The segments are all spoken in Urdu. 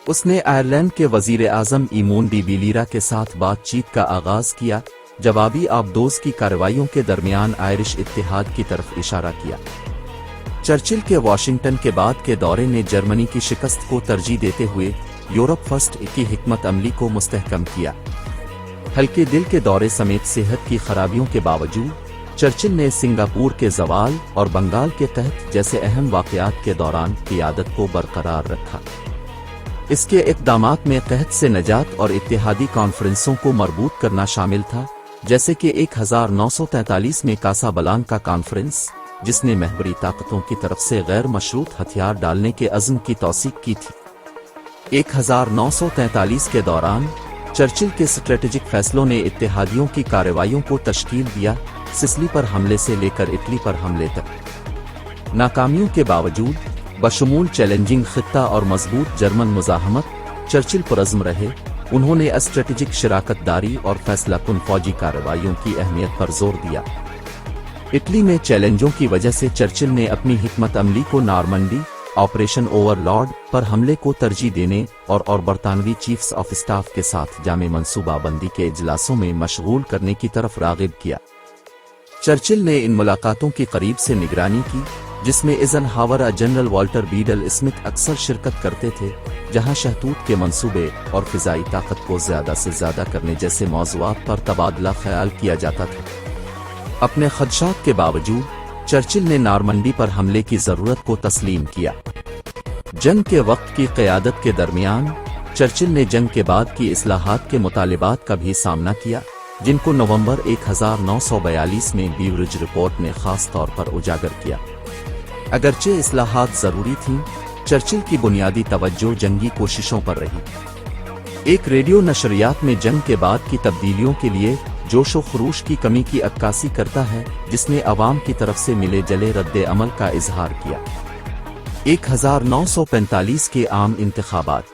اس نے آئرلینڈ کے وزیر اعظم ایمون ڈی بیلیرا کے ساتھ بات چیت کا آغاز کیا، جوابی آبدوز کی کارروائیوں کے درمیان آئرش اتحاد کی طرف اشارہ کیا۔ چرچل کے واشنگٹن کے بعد کے دورے نے جرمنی کی شکست کو ترجیح دیتے ہوئے یورپ فرسٹ کی حکمت عملی کو مستحکم کیا۔ ہلکے دل کے دورے سمیت صحت کی خرابیوں کے باوجود چرچل نے سنگاپور کے زوال اور بنگال کے قحط جیسے اہم واقعات کے دوران قیادت کو برقرار رکھا۔ اس کے اقدامات میں قحط سے نجات اور اتحادی کانفرنسوں کو مربوط کرنا شامل تھا، جیسے کہ 1943 میں کاسا بلانکا کانفرنس، جس نے محوری طاقتوں کی طرف سے غیر مشروط ہتھیار ڈالنے کے عزم کی توثیق کی تھی۔ 1943 کے دوران چرچل کے اسٹریٹجک فیصلوں نے اتحادیوں کی کارروائیوں کو تشکیل دیا، سسلی پر حملے سے لے کر اٹلی پر حملے تک۔ ناکامیوں کے باوجود بشمول چیلنجنگ خطہ اور مضبوط جرمن مزاحمت، چرچل پرعزم رہے۔ انہوں نے اسٹریٹجک شراکت داری اور فیصلہ کن فوجی کارروائیوں کی اہمیت پر زور دیا۔ اٹلی میں چیلنجوں کی وجہ سے چرچل نے اپنی حکمت عملی کو نارمنڈی، آپریشن اوور لارڈ پر حملے کو ترجیح دینے اور برطانوی چیفز آف اسٹاف کے ساتھ جامع منصوبہ بندی کے اجلاسوں میں مشغول کرنے کی طرف راغب کیا۔ چرچل نے ان ملاقاتوں کی قریب سے نگرانی کی، جس میں ایزنہاور جنرل والٹر بیڈل اسمتھ اکثر شرکت کرتے تھے، جہاں شہتوت کے منصوبے اور فضائی طاقت کو زیادہ سے زیادہ کرنے جیسے موضوعات پر تبادلہ خیال کیا جاتا تھا۔ اپنے خدشات کے باوجود چرچل نے نارمنڈی پر حملے کی ضرورت کو تسلیم کیا۔ جنگ کے وقت کی قیادت کے درمیان چرچل نے جنگ کے بعد کی اصلاحات کے مطالبات کا بھی سامنا کیا، جن کو نومبر 1942 میں بیورج رپورٹ نے خاص طور پر اجاگر کیا۔ اگرچہ اصلاحات ضروری تھیں، چرچل کی بنیادی توجہ جنگی کوششوں پر رہی۔ ایک ریڈیو نشریات میں جنگ کے بعد کی تبدیلیوں کے لیے جوش و خروش کی کمی کی عکاسی کرتا ہے، جس نے عوام کی طرف سے ملے جلے رد عمل کا اظہار کیا۔ 1945 کے عام انتخابات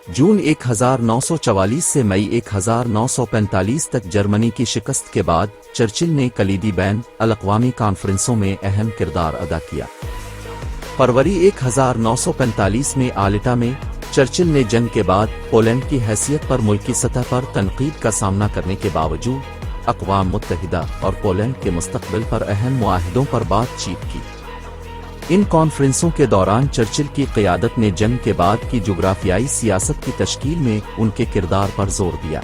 جون 1944 سے مئی 1945 تک جرمنی کی شکست کے بعد چرچل نے کلیدی بین الاقوامی کانفرنسوں میں اہم کردار ادا کیا۔ فروری 1945 میں آلٹا میں چرچل نے جنگ کے بعد پولینڈ کی حیثیت پر ملکی سطح پر تنقید کا سامنا کرنے کے باوجود اقوام متحدہ اور پولینڈ کے مستقبل پر اہم معاہدوں پر بات چیت کی۔ ان کانفرنسوں کے دوران چرچل کی قیادت نے جنگ کے بعد کی جغرافیائی سیاست کی تشکیل میں ان کے کردار پر زور دیا۔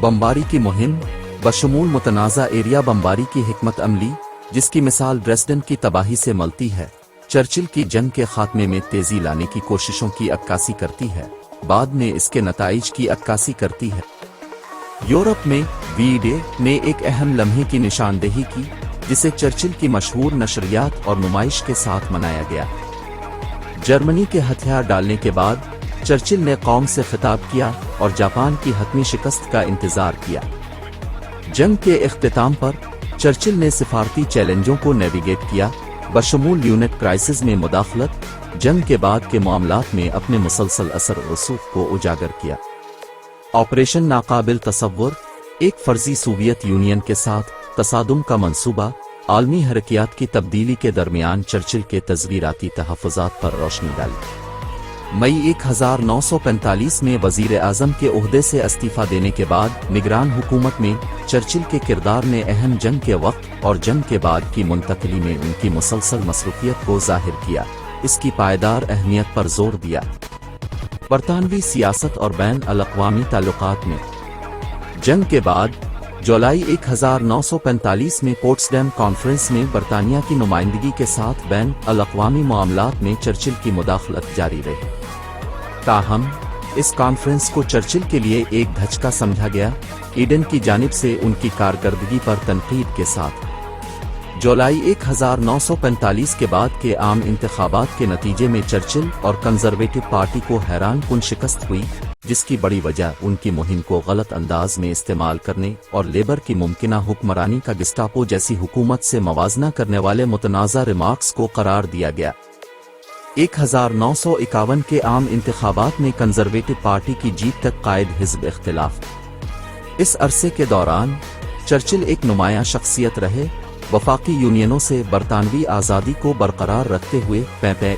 بمباری کی مہم، بشمول متنازع ایریا بمباری کی حکمت عملی، جس کی مثال ڈریسڈن کی تباہی سے ملتی ہے، چرچل کی جنگ کے خاتمے میں تیزی لانے کی کوششوں کی عکاسی کرتی ہے، بعد میں اس کے نتائج کی عکاسی کرتی ہے۔ یورپ میں وی ڈے نے ایک اہم لمحے کی نشاندہی کی، جسے چرچل کی مشہور نشریات اور نمائش کے ساتھ منایا گیا۔ جرمنی کے ہتھیار ڈالنے کے بعد چرچل نے قوم سے خطاب کیا اور جاپان کی حتمی شکست کا انتظار کیا۔ جنگ کے اختتام پر چرچل نے سفارتی چیلنجوں کو نیویگیٹ کیا، بشمول یونٹ کرائسس میں مداخلت، جنگ کے بعد کے معاملات میں اپنے مسلسل اثر و رسوخ کو اجاگر کیا۔ آپریشن ناقابل تصور، ایک فرضی سوویت یونین کے ساتھ تصادم کا منصوبہ، عالمی حرکیات کی تبدیلی کے درمیان چرچل کے تزویراتی تحفظات پر روشنی ڈالی۔ مئی 1945 میں وزیر اعظم کے عہدے سے استعفیٰ دینے کے بعد نگران حکومت میں چرچل کے کردار نے اہم جنگ کے وقت اور جنگ کے بعد کی منتقلی میں ان کی مسلسل مصروفیت کو ظاہر کیا، اس کی پائیدار اہمیت پر زور دیا۔ برطانوی سیاست اور بین الاقوامی تعلقات میں جنگ کے بعد جولائی 1945 میں پوٹسڈیم کانفرنس میں برطانیہ کی نمائندگی کے ساتھ بین الاقوامی معاملات میں چرچل کی مداخلت جاری رہی۔ تاہم اس کانفرنس کو چرچل کے لیے ایک دھچکا سمجھا گیا، ایڈن کی جانب سے ان کی کارکردگی پر تنقید کے ساتھ۔ جولائی 1945 کے بعد کے عام انتخابات کے نتیجے میں چرچل اور کنزرویٹو پارٹی کو حیران کن شکست ہوئی، جس کی بڑی وجہ ان کی مہم کو غلط انداز میں استعمال کرنے اور لیبر کی ممکنہ حکمرانی کا گسٹاپو جیسی حکومت سے موازنہ کرنے والے متنازع ریمارکس کو قرار دیا گیا۔ 1951 کے عام انتخابات میں کنزرویٹو پارٹی کی جیت تک قائد حزب اختلاف۔ اس عرصے کے دوران چرچل ایک نمایاں شخصیت رہے، وفاقی یونینوں سے برطانوی آزادی کو برقرار رکھتے ہوئے پیپے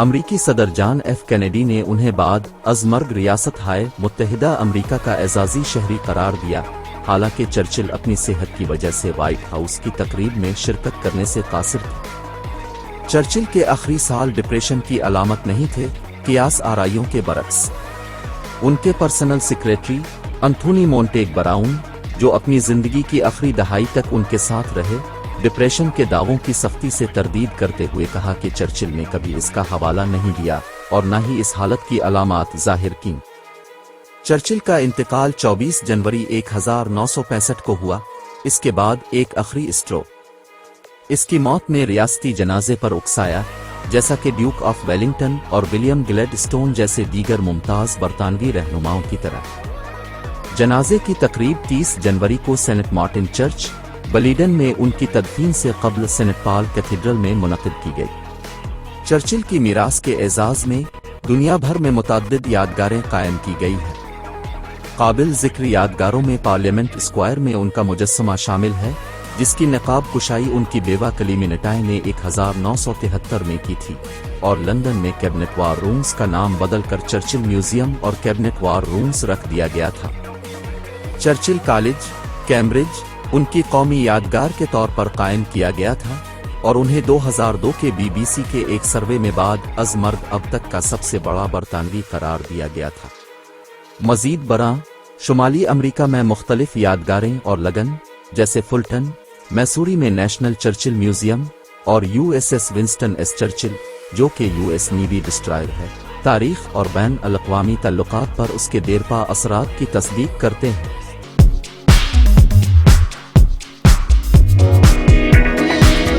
امریکی صدر جان ایف کینیڈی نے انہیں بعد از مرگ ریاست ہائے متحدہ امریکہ کا اعزازی شہری قرار دیا، حالانکہ چرچل اپنی صحت کی وجہ سے وائٹ ہاؤس کی تقریب میں شرکت کرنے سے قاصر تھے۔ چرچل کے آخری سال ڈپریشن کی علامت نہیں تھے، قیاس آرائیوں کے برعکس۔ ان کے پرسنل سیکریٹری انتھونی مونٹیگ براؤن، جو اپنی زندگی کی آخری دہائی تک ان کے ساتھ رہے، ڈپریشن کے دعووں کی سختی سے تردید کرتے ہوئے کہا کہ چرچل نے کبھی اس کا حوالہ نہیں دیا اور نہ ہی اس حالت کی علامات ظاہر کیں۔ چرچل کا انتقال 24 جنوری 1965 کو ہوا، اس کے بعد ایک آخری اسٹروک۔ اس کی موت نے ریاستی جنازے پر اکسایا، جیسا کہ ڈیوک آف ویلنگٹن اور ولیم گلیڈ اسٹون جیسے دیگر ممتاز برطانوی رہنماؤں کی طرح۔ جنازے کی تقریب 30 جنوری کو سینٹ مارٹن چرچ، بلیڈن میں ان کی تدفین سے قبل سینٹ پال کیتھیڈرل میں منعقد کی گئی۔ چرچل کی میراث کے اعزاز میں دنیا بھر میں متعدد یادگاریں قائم کی گئی ہیں۔ قابل ذکر یادگاروں میں پارلیمنٹ اسکوائر میں ان کا مجسمہ شامل ہے، جس کی نقاب کشائی ان کی بیوہ کلیمنٹائے نے 1973 میں کی تھی، اور لندن میں کیبنٹ وار رومز کا نام بدل کر چرچل میوزیم اور کیبنٹ وار رومز رکھ دیا گیا تھا۔ چرچل کالج، کیمبرج، ان کی قومی یادگار کے طور پر قائم کیا گیا تھا، اور انہیں 2002 کے BBC کے ایک سروے میں بعد از مرگ اب تک کا سب سے بڑا برطانوی قرار دیا گیا تھا۔ مزید برآں، شمالی امریکہ میں مختلف یادگاریں اور لگن، جیسے فلٹن، میسوری میں نیشنل چرچل میوزیم اور USS ونسٹن ایس چرچل، جو کہ US نیوی ڈسٹرائر ہے، تاریخ اور بین الاقوامی تعلقات پر اس کے دیرپا اثرات کی تصدیق کرتے ہیں۔